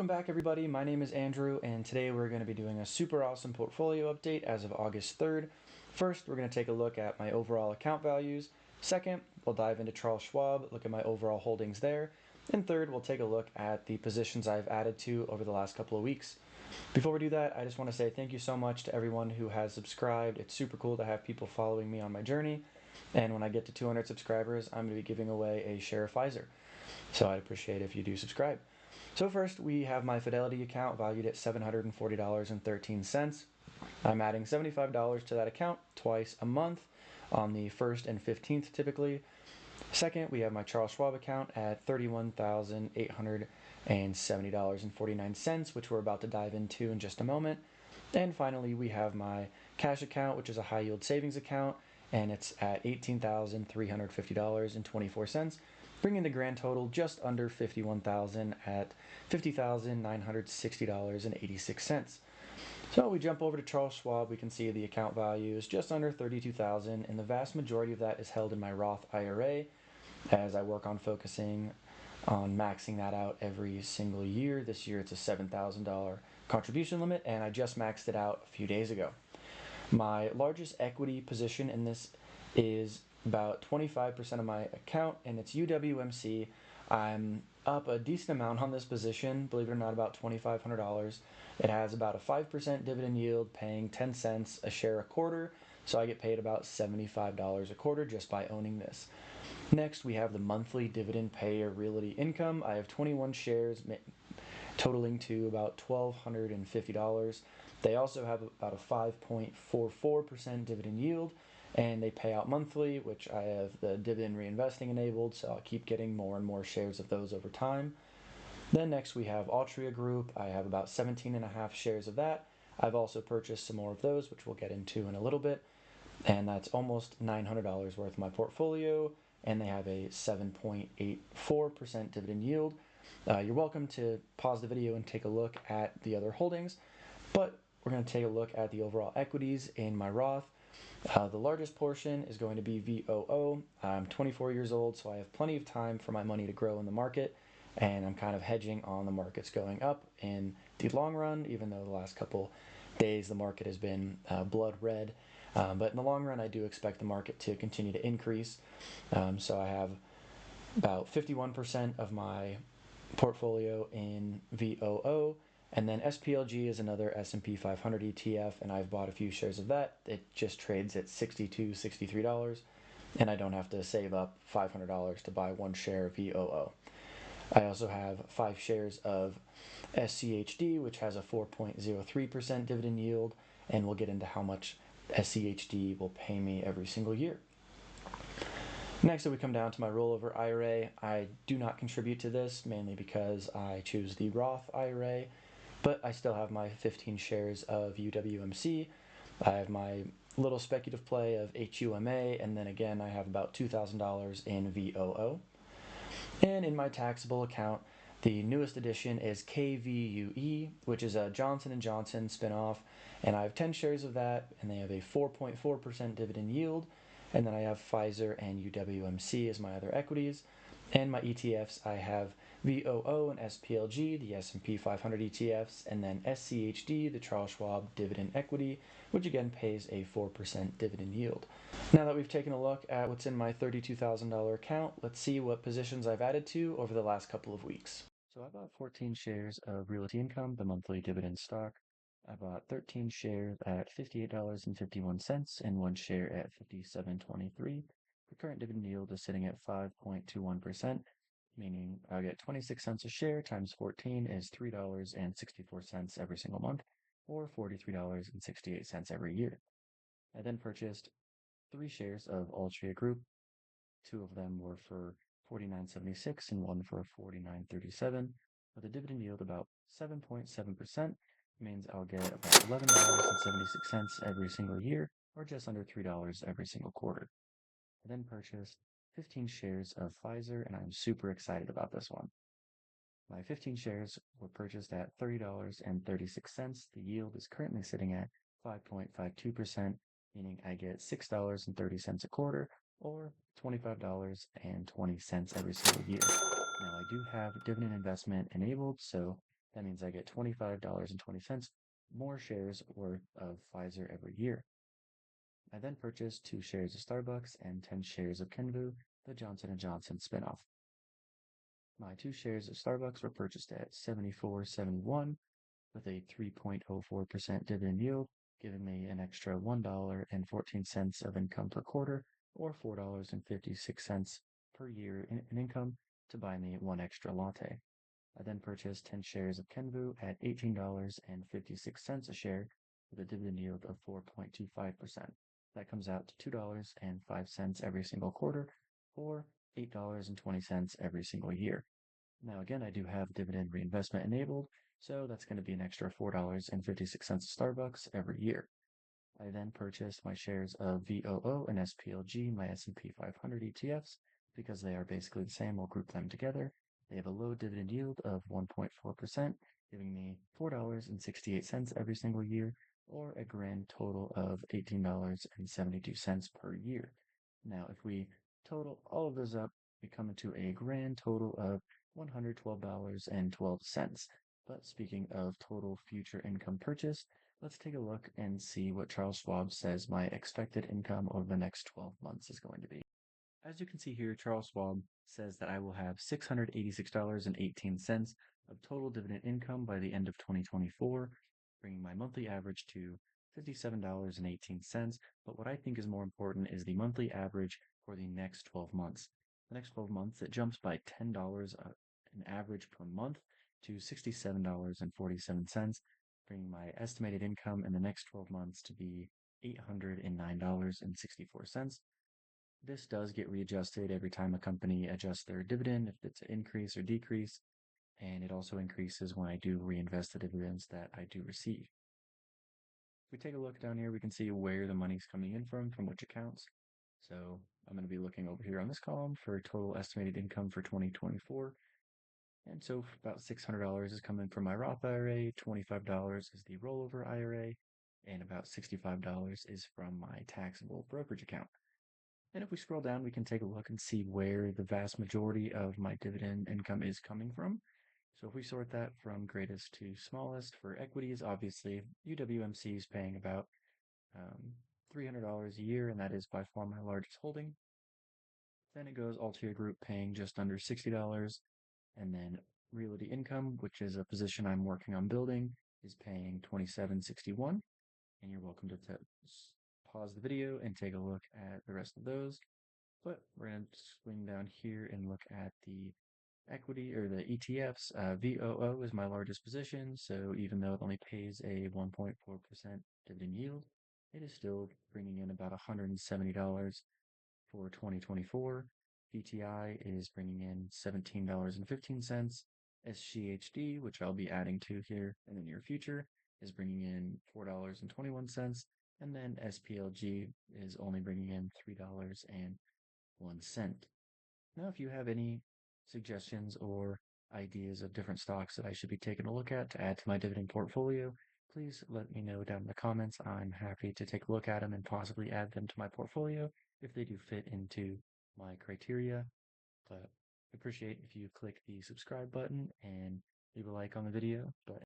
back, everybody. My name is Andrew, and today we're going to be doing a super awesome portfolio update as of August 3rd. First, we're going to take a look at my overall account values. Second, we'll dive into Charles Schwab, look at my overall holdings there. And third, we'll take a look at the positions I've added to over the last couple of weeks. Before we do that, I just want to say thank you so much to everyone who has subscribed. It's super cool to have people following me on my journey. And when I get to 200 subscribers, I'm going to be giving away a share of Pfizer. So I'd appreciate it if you do subscribe. So first, we have my Fidelity account valued at $740.13. I'm adding $75 to that account twice a month on the 1st and 15th typically. Second, we have my Charles Schwab account at $31,870.49, which we're about to dive into in just a moment. And finally, we have my cash account, which is a high yield savings account, and it's at $18,350.24, bringing the grand total just under $51,000 at $50,960.86. So we jump over to Charles Schwab, we can see the account value is just under $32,000, and the vast majority of that is held in my Roth IRA as I work on focusing on maxing that out every single year. This year it's a $7,000 contribution limit, and I just maxed it out a few days ago. My largest equity position in this is about 25% of my account, and it's UWMC. I'm up a decent amount on this position, believe it or not, about $2,500. It has about a 5% dividend yield, paying 10 cents a share a quarter, so I get paid about $75 a quarter just by owning this. Next, we have the monthly dividend pay or realty income. I have 21 shares totaling to about $1,250. They also have about a 5.44% dividend yield, and they pay out monthly, which I have the dividend reinvesting enabled, so I'll keep getting more and more shares of those over time. Then next we have Altria Group. I have about 17 and a half shares of that. I've also purchased some more of those, which we'll get into in a little bit, and that's almost $900 worth of my portfolio, and they have a 7.84% dividend yield. You're welcome to pause the video and take a look at the other holdings, but we're going to take a look at the overall equities in my Roth. The largest portion is going to be VOO. I'm 24 years old, so I have plenty of time for my money to grow in the market, and I'm kind of hedging on the markets going up in the long run, even though the last couple days the market has been blood red. But in the long run, I do expect the market to continue to increase. So I have about 51% of my portfolio in VOO. And then SPLG is another S&P 500 ETF, and I've bought a few shares of that. It just trades at $62, $63, and I don't have to save up $500 to buy one share of VOO. I also have 5 shares of SCHD, which has a 4.03% dividend yield, and we'll get into how much SCHD will pay me every single year. Next, we come down to my rollover IRA. I do not contribute to this, mainly because I choose the Roth IRA, but I still have my 15 shares of UWMC. I have my little speculative play of HUMA, and then again I have about $2,000 in VOO. And in my taxable account, the newest addition is KVUE, which is a Johnson & Johnson spinoff, and I have 10 shares of that, and they have a 4.4% dividend yield. And then I have Pfizer and UWMC as my other equities. And my ETFs, I have VOO and SPLG, the S&P 500 ETFs, and then SCHD, the Charles Schwab Dividend Equity, which again pays a 4% dividend yield. Now that we've taken a look at what's in my $32,000 account, let's see what positions I've added to over the last couple of weeks. So I bought 14 shares of Realty Income, the monthly dividend stock. I bought 13 shares at $58.51 and 1 share at $57.23. The current dividend yield is sitting at 5.21%, meaning I'll get 26 cents a share times 14 is $3.64 every single month, or $43.68 every year. I then purchased 3 shares of Altria Group. 2 of them were for $49.76 and 1 for $49.37, with a dividend yield about 7.7%, means I'll get about $11.76 every single year, or just under $3 every single quarter. I then purchased 15 shares of Pfizer, and I'm super excited about this one. My 15 shares were purchased at $30.36. The yield is currently sitting at 5.52%, meaning I get $6.30 a quarter, or $25.20 every single year. Now, I do have dividend investment enabled, so That means I get $25.20 more shares worth of Pfizer every year. I then purchased 2 shares of Starbucks and 10 shares of Kenvue, the Johnson & Johnson spinoff. My 2 shares of Starbucks were purchased at $74.71 with a 3.04% dividend yield, giving me an extra $1.14 of income per quarter, or $4.56 per year in income to buy me one extra latte. I then purchased 10 shares of Kenvue at $18.56 a share with a dividend yield of 4.25%. That comes out to $2.05 every single quarter, or $8.20 every single year. Now, again, I do have dividend reinvestment enabled, so that's going to be an extra $4.56 of Starbucks every year. I then purchased my shares of VOO and SPLG, my S&P 500 ETFs, because they are basically the same. We'll group them together. They have a low dividend yield of 1.4%, giving me $4.68 every single year, or a grand total of $18.72 per year. Now, if we total all of those up, we come into a grand total of $112.12. But speaking of total future income purchase, let's take a look and see what Charles Schwab says my expected income over the next 12 months is going to be. As you can see here, Charles Schwab says that I will have $686.18 of total dividend income by the end of 2024, bringing my monthly average to $57.18. But what I think is more important is the monthly average for the next 12 months. The next 12 months, it jumps by $10 an average per month to $67.47, bringing my estimated income in the next 12 months to be $809.64. This does get readjusted every time a company adjusts their dividend, if it's an increase or decrease, and it also increases when I do reinvest the dividends that I do receive. If we take a look down here, we can see where the money's coming in from which accounts. So I'm going to be looking over here on this column for total estimated income for 2024. And so about $600 is coming from my Roth IRA, $25 is the rollover IRA, and about $65 is from my taxable brokerage account. And if we scroll down, we can take a look and see where the vast majority of my dividend income is coming from. So if we sort that from greatest to smallest for equities, obviously UWMC is paying about $300 a year, and that is by far my largest holding. Then it goes Altia Group paying just under $60, and then Realty Income, which is a position I'm working on building, is paying $27.61. And you're welcome to pause the video and take a look at the rest of those. But we're going to swing down here and look at the equity or the ETFs. VOO is my largest position, so even though it only pays a 1.4% dividend yield, it is still bringing in about $170 for 2024. VTI is bringing in $17.15. SGHD, which I'll be adding to here in the near future, is bringing in $4.21. And then SPLG is only bringing in $3.01. Now, if you have any suggestions or ideas of different stocks that I should be taking a look at to add to my dividend portfolio, please let me know down in the comments. I'm happy to take a look at them and possibly add them to my portfolio if they do fit into my criteria. But I appreciate if you click the subscribe button and leave a like on the video. But